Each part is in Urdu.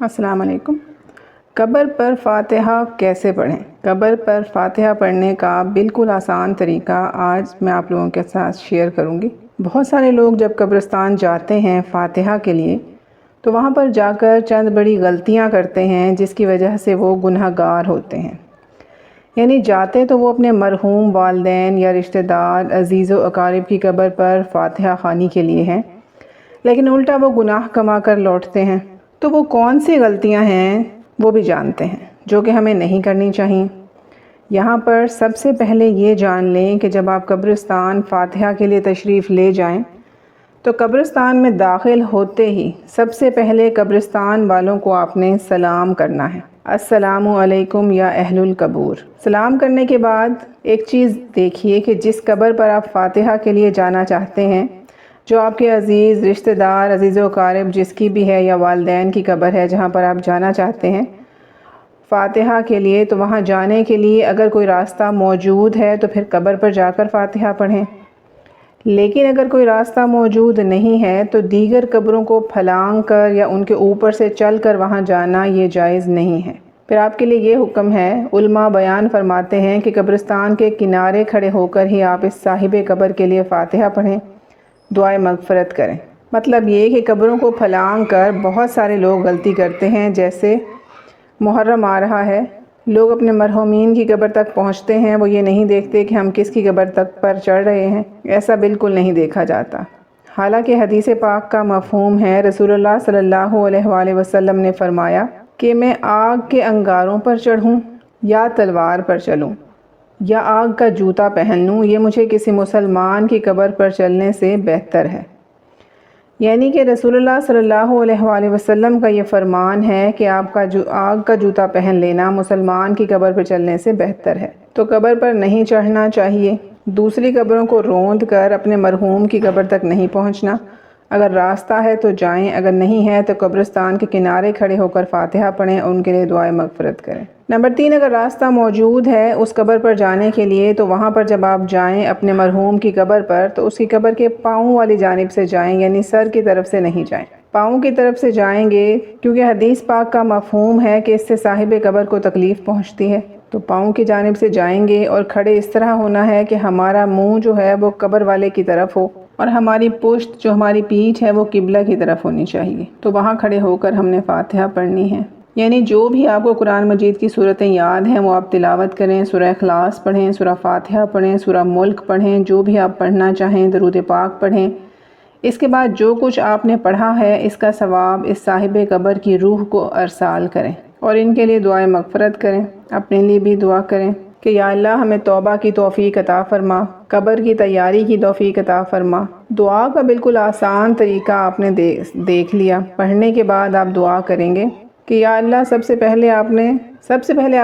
السلام علیکم۔ قبر پر فاتحہ کیسے پڑھیں؟ قبر پر فاتحہ پڑھنے کا بالکل آسان طریقہ آج میں آپ لوگوں کے ساتھ شیئر کروں گی۔ بہت سارے لوگ جب قبرستان جاتے ہیں فاتحہ کے لیے تو وہاں پر جا کر چند بڑی غلطیاں کرتے ہیں جس کی وجہ سے وہ گناہ گار ہوتے ہیں۔ یعنی جاتے تو وہ اپنے مرحوم والدین یا رشتہ دار عزیز و اقارب کی قبر پر فاتحہ خوانی کے لیے ہیں، لیکن الٹا وہ گناہ کما کر لوٹتے ہیں۔ تو وہ کون سی غلطیاں ہیں وہ بھی جانتے ہیں جو کہ ہمیں نہیں کرنی چاہیے۔ یہاں پر سب سے پہلے یہ جان لیں کہ جب آپ قبرستان فاتحہ کے لیے تشریف لے جائیں تو قبرستان میں داخل ہوتے ہی سب سے پہلے قبرستان والوں کو آپ نے سلام کرنا ہے۔ السلام علیکم یا اہل القبور۔ سلام کرنے کے بعد ایک چیز دیکھیے کہ جس قبر پر آپ فاتحہ کے لیے جانا چاہتے ہیں، جو آپ کے عزیز رشتہ دار عزیز و اقارب جس کی بھی ہے یا والدین کی قبر ہے جہاں پر آپ جانا چاہتے ہیں فاتحہ کے لیے، تو وہاں جانے کے لیے اگر کوئی راستہ موجود ہے تو پھر قبر پر جا کر فاتحہ پڑھیں، لیکن اگر کوئی راستہ موجود نہیں ہے تو دیگر قبروں کو پھلانگ کر یا ان کے اوپر سے چل کر وہاں جانا یہ جائز نہیں ہے۔ پھر آپ کے لیے یہ حکم ہے، علماء بیان فرماتے ہیں کہ قبرستان کے کنارے کھڑے ہو کر ہی آپ اس صاحب قبر کے لیے فاتحہ پڑھیں، دعائے مغفرت کریں۔ مطلب یہ کہ قبروں کو پھلانگ کر بہت سارے لوگ غلطی کرتے ہیں، جیسے محرم آ رہا ہے، لوگ اپنے مرحومین کی قبر تک پہنچتے ہیں، وہ یہ نہیں دیکھتے کہ ہم کس کی قبر تک پر چڑھ رہے ہیں، ایسا بالکل نہیں دیکھا جاتا۔ حالانکہ حدیث پاک کا مفہوم ہے، رسول اللہ صلی اللہ علیہ وآلہ وسلم نے فرمایا کہ میں آگ کے انگاروں پر چڑھوں یا تلوار پر چلوں یا آگ کا جوتا پہن لوں، یہ مجھے کسی مسلمان کی قبر پر چلنے سے بہتر ہے۔ یعنی کہ رسول اللہ صلی اللہ علیہ وآلہ وسلم کا یہ فرمان ہے کہ آپ کا آگ کا جوتا پہن لینا مسلمان کی قبر پر چلنے سے بہتر ہے۔ تو قبر پر نہیں چڑھنا چاہیے، دوسری قبروں کو روند کر اپنے مرحوم کی قبر تک نہیں پہنچنا۔ اگر راستہ ہے تو جائیں، اگر نہیں ہے تو قبرستان کے کنارے کھڑے ہو کر فاتحہ پڑھیں اور ان کے لیے دعائے مغفرت کریں۔ نمبر 3، اگر راستہ موجود ہے اس قبر پر جانے کے لیے تو وہاں پر جب آپ جائیں اپنے مرحوم کی قبر پر تو اس کی قبر کے پاؤں والی جانب سے جائیں، یعنی سر کی طرف سے نہیں جائیں، پاؤں کی طرف سے جائیں گے، کیونکہ حدیث پاک کا مفہوم ہے کہ اس سے صاحب قبر کو تکلیف پہنچتی ہے۔ تو پاؤں کی جانب سے جائیں گے اور کھڑے اس طرح ہونا ہے کہ ہمارا منہ جو ہے وہ قبر والے کی طرف ہو اور ہماری پشت جو ہماری پیٹھ ہے وہ قبلہ کی طرف ہونی چاہیے۔ تو وہاں کھڑے ہو کر ہم نے فاتحہ پڑھنی ہے۔ یعنی جو بھی آپ کو قرآن مجید کی صورتیں یاد ہیں وہ آپ تلاوت کریں، سورہ اخلاص پڑھیں، سورہ فاتحہ پڑھیں، سورہ ملک پڑھیں، جو بھی آپ پڑھنا چاہیں، درود پاک پڑھیں۔ اس کے بعد جو کچھ آپ نے پڑھا ہے اس کا ثواب اس صاحب قبر کی روح کو ارسال کریں اور ان کے لیے دعائے مغفرت کریں، اپنے لیے بھی دعا کریں کہ یا اللہ ہمیں توبہ کی توفیق عطا فرما، قبر کی تیاری کی توفیق عطا فرما۔ دعا کا بالکل آسان طریقہ آپ نے دیکھ لیا۔ پڑھنے کے بعد آپ دعا کریں گے کہ یا اللہ سب سے پہلے آپ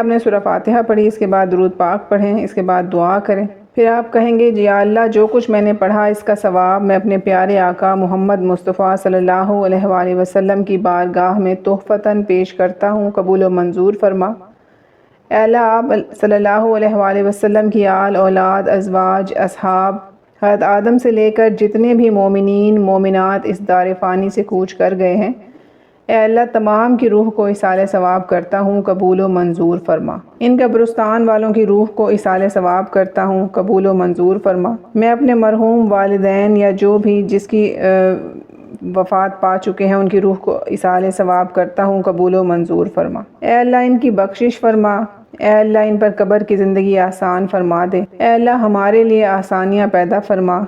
نے سورہ فاتحہ پڑھی، اس کے بعد درود پاک پڑھیں، اس کے بعد دعا کریں۔ پھر آپ کہیں گے یا اللہ جو کچھ میں نے پڑھا اس کا ثواب میں اپنے پیارے آقا محمد مصطفیٰ صلی اللہ علیہ وآلہ وسلم کی بارگاہ میں تحفتاً پیش کرتا ہوں، قبول و منظور فرما۔ اے اللہ آپ صلی اللہ علیہ وآلہ وسلم کی آل اولاد ازواج اصحاب حضرت آدم سے لے کر جتنے بھی مومنین مومنات اس دار فانی سے کوچ کر گئے ہیں، اے اللہ تمام کی روح کو اصالِ ثواب کرتا ہوں، قبول و منظور فرما۔ ان قبرستان والوں کی روح کو اصالِ ثواب کرتا ہوں، قبول و منظور فرما۔ میں اپنے مرحوم والدین یا جو بھی جس کی وفات پا چکے ہیں ان کی روح کو اصالِ ثواب کرتا ہوں، قبول و منظور فرما۔ اے اللہ ان کی بخشش فرما، اے اللہ ان پر قبر کی زندگی آسان فرما دے، اے اللہ ہمارے لیے آسانیاں پیدا فرما،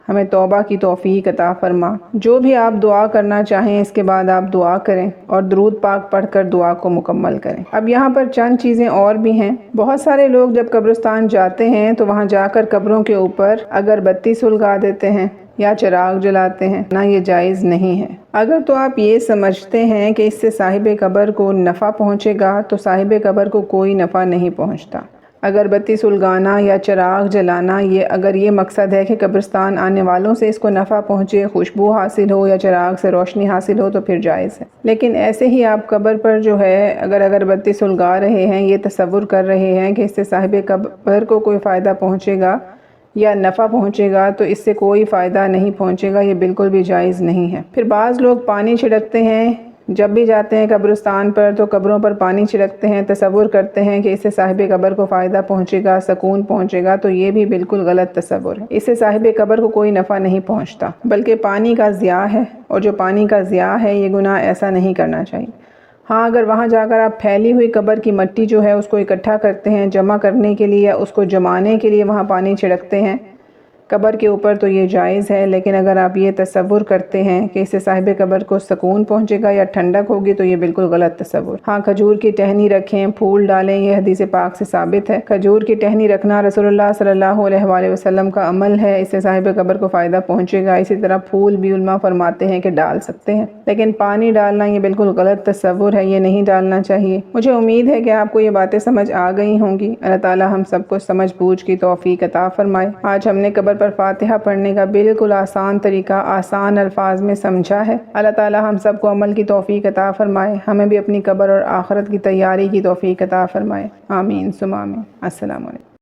ہمیں توبہ کی توفیق عطا فرما۔ جو بھی آپ دعا کرنا چاہیں اس کے بعد آپ دعا کریں اور درود پاک پڑھ کر دعا کو مکمل کریں۔ اب یہاں پر چند چیزیں اور بھی ہیں۔ بہت سارے لوگ جب قبرستان جاتے ہیں تو وہاں جا کر قبروں کے اوپر اگربتی سلگا دیتے ہیں یا چراغ جلاتے ہیں، نہ یہ جائز نہیں ہے۔ اگر تو آپ یہ سمجھتے ہیں کہ اس سے صاحب قبر کو نفع پہنچے گا تو صاحب قبر کو کوئی نفع نہیں پہنچتا۔ اگربتی سلگانا یا چراغ جلانا اگر یہ مقصد ہے کہ قبرستان آنے والوں سے اس کو نفع پہنچے، خوشبو حاصل ہو یا چراغ سے روشنی حاصل ہو تو پھر جائز ہے۔ لیکن ایسے ہی آپ قبر پر جو ہے اگر اگربتی سلگا رہے ہیں، یہ تصور کر رہے ہیں کہ اس سے صاحب قبر کو کوئی فائدہ پہنچے گا یا نفع پہنچے گا، تو اس سے کوئی فائدہ نہیں پہنچے گا، یہ بالکل بھی جائز نہیں ہے۔ پھر بعض لوگ پانی چھڑکتے ہیں جب بھی جاتے ہیں قبرستان پر تو قبروں پر پانی چھڑکتے ہیں، تصور کرتے ہیں کہ اس سے صاحب قبر کو فائدہ پہنچے گا، سکون پہنچے گا، تو یہ بھی بالکل غلط تصور ہے۔ اس سے صاحب قبر کو کوئی نفع نہیں پہنچتا، بلکہ پانی کا ضیاع ہے، اور جو پانی کا ضیاع ہے یہ گناہ ایسا نہیں کرنا چاہیے۔ ہاں، اگر وہاں جا کر آپ پھیلی ہوئی قبر کی مٹی جو ہے اس کو اکٹھا کرتے ہیں جمع کرنے کے لیے، یا اس کو جمانے کے لیے وہاں پانی چھڑکتے ہیں قبر کے اوپر، تو یہ جائز ہے۔ لیکن اگر آپ یہ تصور کرتے ہیں کہ اس سے صاحب قبر کو سکون پہنچے گا یا ٹھنڈک ہوگی، تو یہ بالکل غلط تصور۔ ہاں، کھجور کی ٹہنی رکھیں، پھول ڈالیں، یہ حدیث پاک سے ثابت ہے۔ کھجور کی ٹہنی رکھنا رسول اللہ صلی اللہ علیہ وآلہ وسلم کا عمل ہے، اس سے صاحب قبر کو فائدہ پہنچے گا۔ اسی طرح پھول بھی علماء فرماتے ہیں کہ ڈال سکتے ہیں، لیکن پانی ڈالنا یہ بالکل غلط تصور ہے، یہ نہیں ڈالنا چاہیے۔ مجھے امید ہے کہ آپ کو یہ باتیں سمجھ آ گئی ہوں گی۔ اللہ تعالی ہم سب کو سمجھ بوجھ کی توفیق عطا فرمائے۔ آج ہم نے قبر پر فاتحہ پڑھنے کا بالکل آسان طریقہ آسان الفاظ میں سمجھا ہے۔ اللہ تعالی ہم سب کو عمل کی توفیق عطا فرمائے، ہمیں بھی اپنی قبر اور آخرت کی تیاری کی توفیق عطا فرمائے۔ آمین ثم آمین۔ السلام علیکم۔